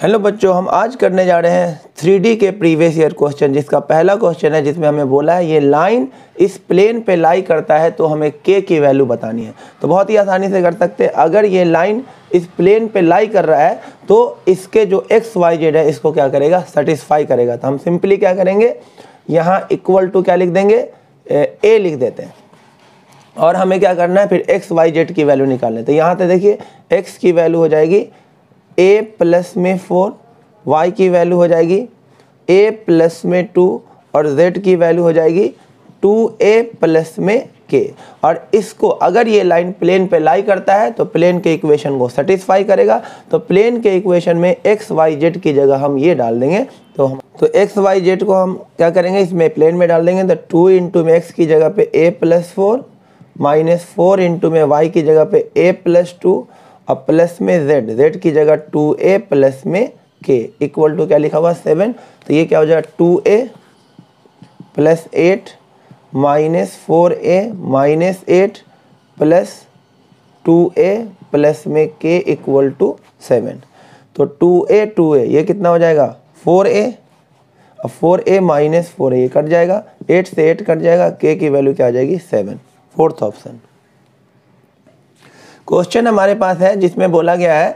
Hello बच्चों, हम आज करने जा रहे हैं 3D के प्रीवियस ईयर क्वेश्चन, जिसका पहला क्वेश्चन है जिसमें हमें बोला है ये लाइन इस प्लेन पे लाई करता है तो हमें k की वैल्यू बतानी है। तो बहुत ही आसानी से कर सकते हैं। अगर ये लाइन इस प्लेन पे लाई कर रहा है तो इसके जो x y z है इसको क्या करेगा, सेटिस्फाई करेगा। तो हम सिंपली क्या करेंगे, यहाँ इक्वल टू क्या लिख देंगे, a लिख देते हैं और हमें क्या करना है फिर x y z की वैल्यू निकालनी है। तो यहाँ पे देखिए x की वैल्यू हो जाएगी a प्लस में 4, y की वैल्यू हो जाएगी a प्लस में 2 और z की वैल्यू हो जाएगी 2a प्लस में k। और इसको अगर ये लाइन प्लेन पे लाई करता है तो प्लेन के इक्वेशन को सेटिस्फाई करेगा। तो प्लेन के इक्वेशन में x y z की जगह हम ये डाल देंगे। तो x y z को हम क्या करेंगे, इसमें प्लेन में डाल देंगे। तो 2 इंटू में x की जगह पे a प्लस 4 माइनस 4 इंटू में y की जगह पे a प्लस 2 और प्लस में z की जगह 2a प्लस में k इक्वल टू क्या लिखा हुआ 7। तो ये क्या हो जाएगा 2a plus 8 minus 4a minus 8 plus 2a plus में k इक्वल टू 7। तो 2a ये कितना हो जाएगा 4a और 4a माइनस 4a ये कट जाएगा, 8 से 8 कट जाएगा, k की वैल्यू क्या आ जाएगी 7। फोर्थ ऑप्शन क्वेश्चन हमारे पास है जिसमें बोला गया है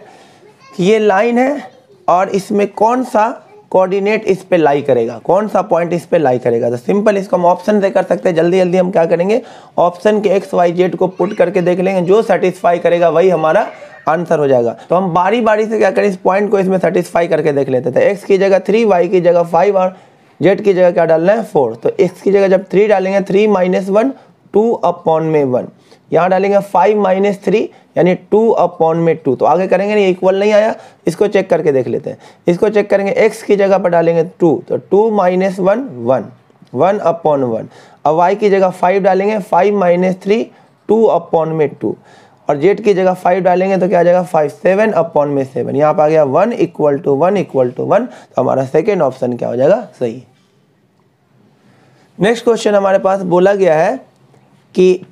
कि ये लाइन है और इसमें कौन सा कोऑर्डिनेट इस पे लाई करेगा, कौन सा पॉइंट इस पे लाई करेगा। तो सिंपल इसको हम ऑप्शन से कर सकते हैं। जल्दी जल्दी हम क्या करेंगे, ऑप्शन के x y z को पुट करके देख लेंगे, जो सेटिस्फाई करेगा वही हमारा आंसर हो जाएगा। तो हम बारी बारी से क्या करें, इस पॉइंट को इसमें सेटिस्फाई करके देख लेते थे। x की जगह 3, y की जगह 5 और z की जगह क्या डालना है 4। तो x की जगह जब 3 डालेंगे 3 माइनस 1 2 अपॉन में 1, यहाँ डालेंगे 5 माइनस 3 यानी 2 अपॉन में 2। तो आगे करेंगे नहीं, इक्वल नहीं आया, इसको चेक करके देख लेते हैं। इसको चेक करेंगे, x की जगह पर डालेंगे 2 तो 2 माइनस 1 1 1 अपॉन 1। अब y की जगह 5 डालेंगे 5 माइनस 3 2 अपॉन में 2 और z की जगह 5 डालेंगे तो क्या आ जाएगा 5 7 अपॉन में 7। यहाँ पर आ गया 1 इक्वल टू 1 इक्वल टू 1। तो हमारा सेकेंड ऑप्शन क्या हो जाएगा सही। नेक्स्ट क्वेश्चन हमारे पास बोला गया है कि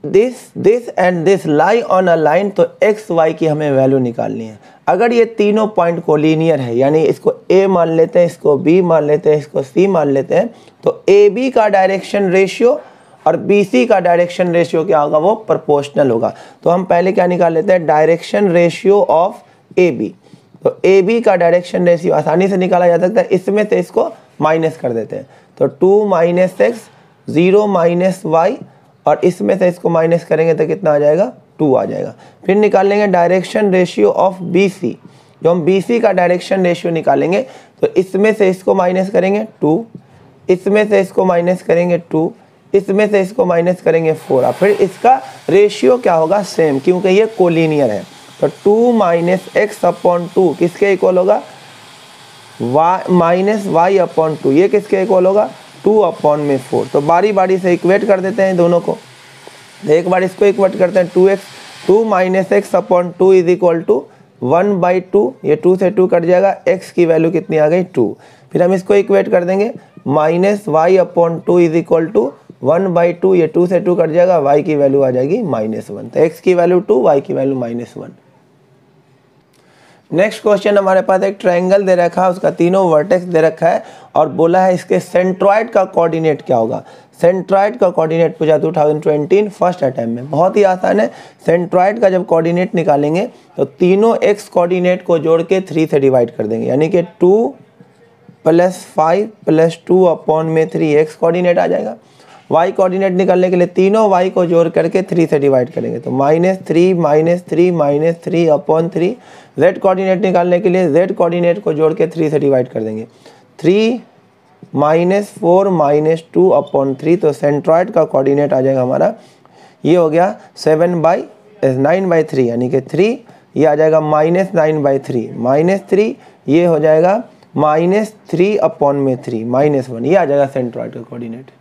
this and this lie on a line. तो एक्स वाई की हमें वैल्यू निकालनी है। अगर ये तीनों पॉइंट कोलिनियर है, यानी इसको ए मान लेते हैं, इसको बी मान लेते हैं, इसको सी मान लेते हैं, तो ए बी का डायरेक्शन रेशियो और बी सी का डायरेक्शन रेशियो क्या होगा, वो प्रोपोर्शनल होगा। तो हम पहले क्या निकाल लेते हैं, direction ratio of A B. तो ए बी का डायरेक्शन रेशियो आसानी से निकाला जा सकता है, इसमें से इसको माइनस कर देते हैं। तो 2 माइनस एक्स 0 माइनस वाई और इसमें से इसको माइनस करेंगे तो कितना आ जाएगा 2 आ जाएगा। फिर निकाल लेंगे direction ratio of B C. जो हम बी सी का डायरेक्शन रेशियो निकालेंगे तो इसमें से इसको माइनस करेंगे 2, इसमें से इसको माइनस करेंगे 2, इसमें से इसको माइनस करेंगे 4 और फिर इसका रेशियो क्या होगा सेम, क्योंकि ये कोलिनियर है। तो 2 माइनस एक्स अपॉन 2 किसके इक्वल होगा, माइनस वाई अपॉन 2, ये किसके इक्वल होगा 2 अपॉन में 4। तो बारी बारी से इक्वेट कर देते हैं दोनों को। एक बार इसको इक्वेट करते हैं 2 minus x upon 2 is equal to 1/2। ये 2 से 2 कट जाएगा, x की वैल्यू कितनी आ गई 2। फिर हम इसको इक्वेट कर देंगे minus y upon 2 is equal to 1/2। ये 2 से 2 कट जाएगा, y की वैल्यू आ जाएगी -1। तो x की वैल्यू 2, y की वैल्यू -1। नेक्स्ट क्वेश्चन हमारे पास एक ट्रायंगल दे रखा है, उसका तीनों वर्टेक्स दे रखा है और बोला है इसके सेंट्रॉइड का कोऑर्डिनेट क्या होगा। सेंट्रॉइड का कोऑर्डिनेट पूछा 2020 फर्स्ट अटेम्प्ट में। बहुत ही आसान है। सेंट्रॉइड का जब कोऑर्डिनेट निकालेंगे तो तीनों x कोऑर्डिनेट को जोड़ के 3 से डिवाइड कर देंगे, यानी कि 2 + 5 + 2 अपॉन में 3 x कोऑर्डिनेट आ जाएगा। y कोऑर्डिनेट निकालने के लिए तीनों y को जोड़ करके 3 से डिवाइड करेंगे तो -3 -3 -3 अपॉन 3। z कोऑर्डिनेट निकालने के लिए z कोऑर्डिनेट को जोड़ के 3 से डिवाइड कर देंगे 3 -4 -2 अपॉन 3। तो सेंट्रॉइड का कोऑर्डिनेट आ जाएगा हमारा, ये हो गया 9/3 यानी कि 3, ये आ जाएगा -9/3 -3, ये हो जाएगा -3 अपॉन में 3 -1, ये आ जाएगा सेंट्रॉइड का कोऑर्डिनेट।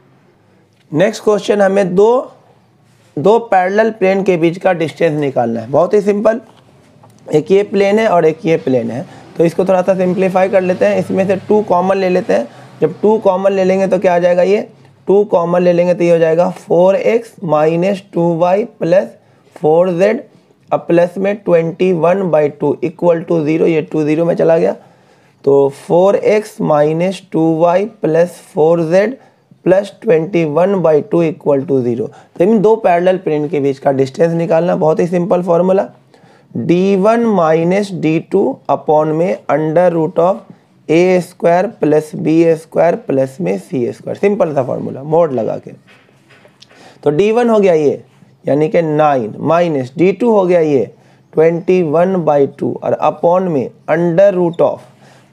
नेक्स्ट क्वेश्चन हमें दो पैरेलल प्लेन के बीच का डिस्टेंस निकालना है। बहुत ही सिंपल, एक ये प्लेन है और एक ये प्लेन है। तो इसको थोड़ा सा सिंप्लीफाई कर लेते हैं। इसमें से 2 कॉमन ले लेते हैं। जब 2 कॉमन ले लेंगे तो क्या आ जाएगा, ये 2 कॉमन ले लेंगे तो ये हो जाएगा 4x minus 2y plus 4z अब प्लस में 21/2 इक्वल टू 0, ये 2 0 में चला गया। तो 4x minus 2y plus 4z plus 21/2 equal to 0। तो इन दो पैरेलल प्लेन के बीच का डिस्टेंस निकालना, बहुत ही simple formula, d1 minus d2 upon में under root of a square plus b square plus में c स्क्वायर। सिंपल सा फॉर्मूला मोड लगा के। तो d1 हो गया ये यानी कि 9 माइनस d2 हो गया ये 21/2 और अपॉन में अंडर रूट ऑफ,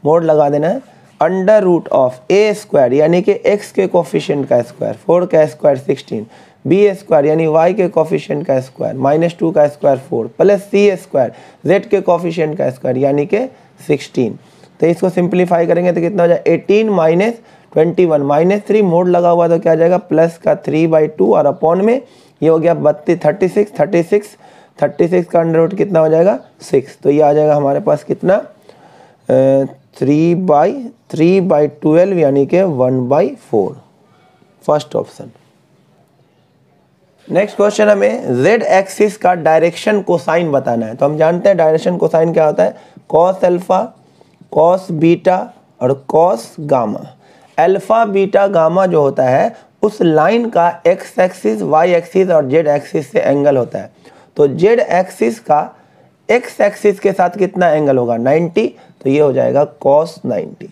मोड लगा देना है, under root of a square यानी कि x के कोफिशिएंट का स्क्वायर, 4 का स्क्वायर 16, b स्क्वायर यानी y के कोफिशिएंट का स्क्वायर माइनस 2 का square 4 plus c square z के कोफिशिएंट का स्क्वायर यानी कि 16। तो इसको सिंप्लीफाई करेंगे तो कितना हो जाए 18 माइनस 21 माइनस 3, मोड लगा हुआ तो क्या आ जाएगा प्लस का 3/2 और अपॉन में ये हो गया 36 का अंडर रूट कितना हो जाएगा 6। तो ये आ जाएगा हमारे पास कितना 3/12 यानी कि 1/4, फर्स्ट ऑप्शन। नेक्स्ट क्वेश्चन हमें z एक्सिस का डायरेक्शन कोसाइन बताना है। तो हम जानते हैं डायरेक्शन कोसाइन क्या होता है, कॉस अल्फा, कॉस बीटा और cos gamma. Alpha beta gamma जो होता है उस लाइन का x एक्सिस, y एक्सिस और z एक्सिस से एंगल होता है। तो z एक्सिस का x एक्सिस के साथ कितना एंगल होगा 90, तो ये हो जाएगा cos 90।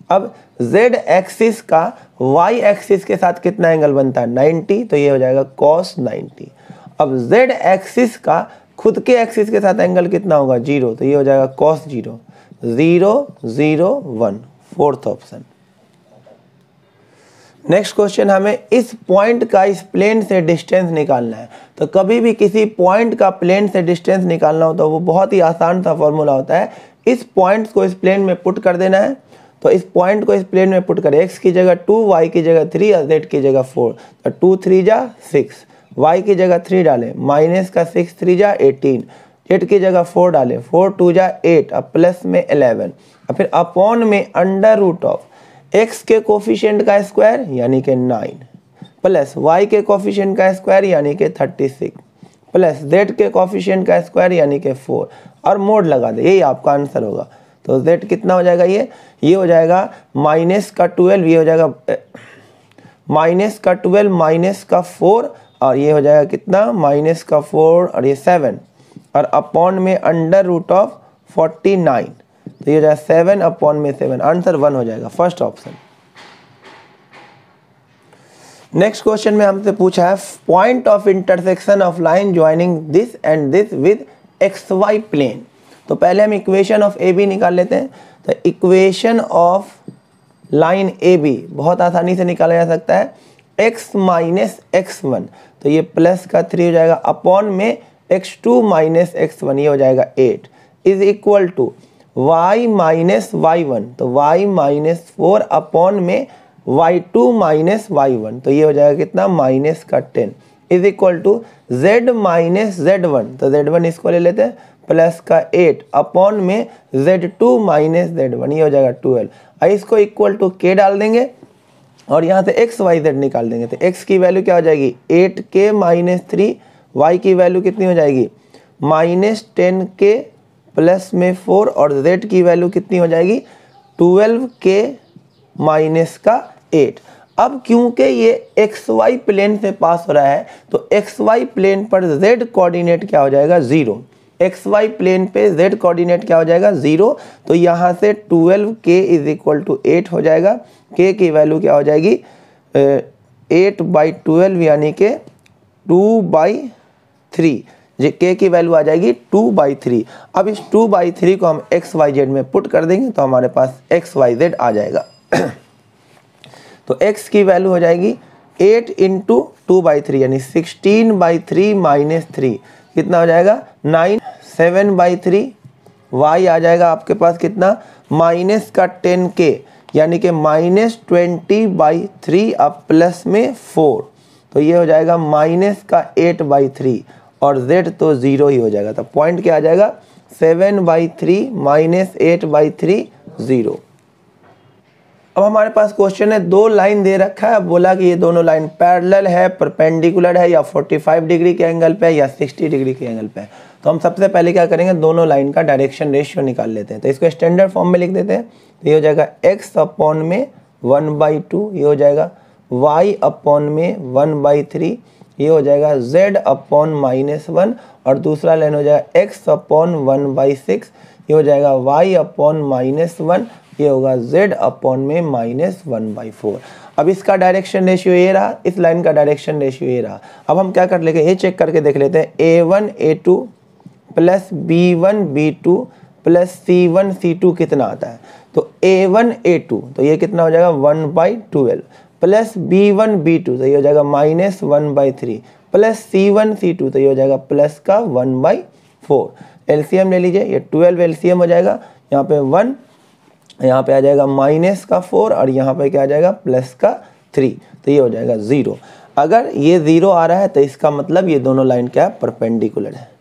अब z एक्सिस का y एक्सिस के साथ कितना एंगल बनता है 90, तो ये हो जाएगा cos 90। अब z एक्सिस का खुद के एक्सिस के साथ एंगल कितना होगा 0, तो ये हो जाएगा cos 0, 0 0 1, fourth option. Next question, हमें इस पॉइंट का इस प्लेन से डिस्टेंस निकालना है। तो कभी भी किसी पॉइंट का प्लेन से डिस्टेंस निकालना हो तो वो बहुत ही आसान सा फॉर्मूला होता है, इस पॉइंट्स को इस प्लेन में पुट कर देना है। तो इस पॉइंट को इस प्लेन में पुट करें, x की जगह 2, y की जगह 3 और z की जगह 4। तो 2 3 जा 6, y की जगह 3 डालें, माइनस का 6 3 जा 18, z की जगह 4 डालें, 4 2 जा 8 और प्लस में 11 और फिर अपॉन में अंडर रूट ऑफ x के कोफिशिएंट का स्क्वायर यानी कि 9 प्लस y के कोफिशिएंट का स्क्वायर यानी कि 36 प्लस z के कोफिशिएंट का स्क्वायर यानी कि 4 और मोड लगा दे, यही आपका आंसर होगा। तो z कितना हो जाएगा, ये हो जाएगा माइनस का 12, ये हो जाएगा माइनस का 12 माइनस का 4 और ये हो जाएगा कितना माइनस का 4 और ये 7 और अपॉन में अंडर रूट ऑफ 49, तो ये हो जाएगा 7 अपॉन में 7, आंसर 1 हो जाएगा, फर्स्ट ऑप्शन। नेक्स्ट क्वेश्चन में हमसे पूछा है point of intersection of line joining this and this with x y plane. तो पहले हम इक्वेशन ऑफ ए बी निकाल लेते हैं। तो equation of line A B बहुत आसानी से निकाला जा सकता है, x माइनस x1, तो ये प्लस का 3 हो जाएगा अपॉन में x2 माइनस x1, ये हो जाएगा 8 is equal to y minus y1, तो y माइनस 4 अपॉन में y2 माइनस y1, तो ये हो जाएगा कितना माइनस का 10 is equal to z minus z1, तो z1 इसको ले लेते हैं प्लस का 8 अपॉन में z2 माइनस z1, ये हो जाएगा 12। और इसको इक्वल टू k डाल देंगे और यहाँ से x y z निकाल देंगे। तो x की वैल्यू क्या हो जाएगी 8k माइनस 3, y की वैल्यू कितनी हो जाएगी माइनस 10k प्लस में 4 और z की वैल्यू कितनी हो जाएगी 12k माइनस का 8। अब क्योंकि ये xy प्लेन से पास हो रहा है तो xy प्लेन पर z कोऑर्डिनेट क्या हो जाएगा 0, xy प्लेन पे z कोऑर्डिनेट क्या हो जाएगा 0, तो यहाँ से 12k इज इक्वल टू 8 हो जाएगा। k की वैल्यू क्या हो जाएगी 8/12 यानी कि 2/3, k की वैल्यू आ जाएगी 2/3। अब इस 2/3 को हम x y z में पुट कर देंगे तो हमारे पास x y z आ जाएगा। तो x की वैल्यू हो जाएगी 8 इंटू 2/3 यानी 16/3 माइनस 3, कितना हो जाएगा 9, 7/3, y आ जाएगा आपके पास कितना माइनस का 10k यानी कि माइनस 20/3 अब प्लस में 4, तो ये हो जाएगा माइनस का 8/3 और z तो 0 ही हो जाएगा। तो पॉइंट क्या आ जाएगा 7/3 माइनस 8/3 0। अब हमारे पास क्वेश्चन है, दो लाइन दे रखा है, अब बोला कि ये दोनों लाइन पैरेलल है, परपेंडिकुलर है या 45 डिग्री के एंगल पे है या 60 डिग्री के एंगल पे है। तो हम सबसे पहले क्या करेंगे, दोनों लाइन का डायरेक्शन रेशियो निकाल लेते हैं। तो इसको स्टैंडर्ड फॉर्म में लिख देते हैं। तो ये हो जाएगा x अपॉन में 1/2, ये हो जाएगा y अपॉन में 1/3, ये हो जाएगा z अपॉन -1, और दूसरा लाइन हो जाएगा x अपॉन 1/6, ये हो जाएगा y अपॉन -1, ये होगा z अपॉन में -1/4। अब इसका डायरेक्शन रेशियो ये रहा, इस लाइन का डायरेक्शन रेशियो ये रहा। अब हम क्या कर लेंगे, ये चेक करके देख लेते हैं, a1 a2 plus b1 b2 plus c1 c2 कितना आता है। तो a1 a2 तो ये कितना हो जाएगा 1/12 प्लस b1 b2 तो ये हो जाएगा -1/3 प्लस c1 c2 तो ये हो जाएगा प्लस का 1/4। एलसीएम ले लीजिए, ये 12 एलसीएम हो जाएगा, यहाँ पे 1, यहाँ पे आ जाएगा -4 और यहाँ पे क्या आ जाएगा +3, तो ये हो जाएगा 0। अगर ये 0 आ रहा है तो इसका मतलब ये दोनों लाइन क्या है, परपेंडिकुलर है।